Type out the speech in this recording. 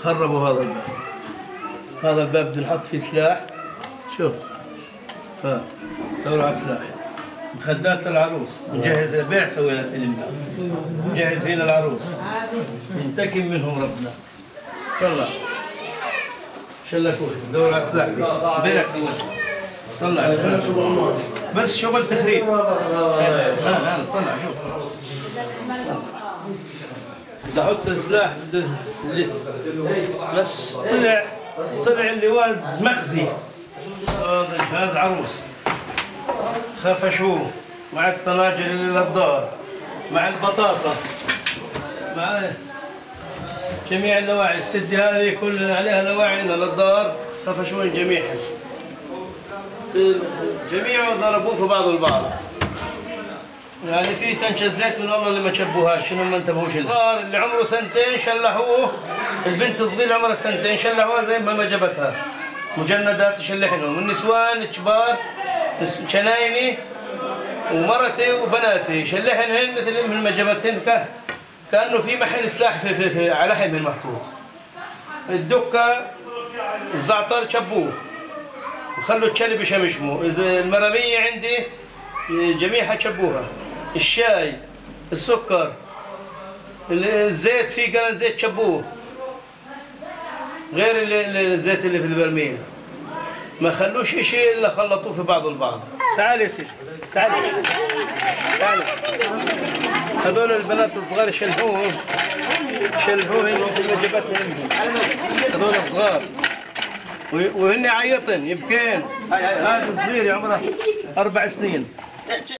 خربوا هذا الباب. هذا الباب بدنا نحط فيه سلاح. شوف ها دوروا على السلاح. مخدات للعروس نجهز البيع، سوينا لله مجهزين العروس ينتقم منهم ربنا. طلع شلكوه دوروا على السلاح بيع سوينا. طلع الفراش بس شغل تخريب. ها طلع شوف بدي احط السلاح بس طلع اللواز مخزي. هذا جهاز عروس خفشوه مع الطناجر اللي للدار مع البطاطا مع جميع اللواعي. السدة هذه كلها عليها لواعي للدار، خفشوهم جميعا ضربوه في بعض البعض. يعني في تنشة زيت من والله اللي ما شبوهاش، شنو ما انتبهوش. الصغار اللي عمره سنتين شلحوه، البنت الصغيرة عمرها سنتين شلحوها زي ما جابتها مجندات يشلحنهم. النسوان الكبار شنايني ومرتي وبناتي شلحنهن مثل ما جابتهن، كانه في محل سلاح في على حمل محطوط. الدكة الزعتر شبوه وخلوا الكلب يشمشموا. المرامية عندي جميعها شبوها. الشاي السكر الزيت، في قرن زيت شبوه غير الزيت اللي في البرميل، ما خلوش شيء الا خلطوه في بعض البعض. تعال يا سيدي تعال تعال. هذول البنات الصغار شلحوهم في مجبتهم. هذول الصغار وهن عيطن يبكين. هذا الصغير عمره 4 سنين.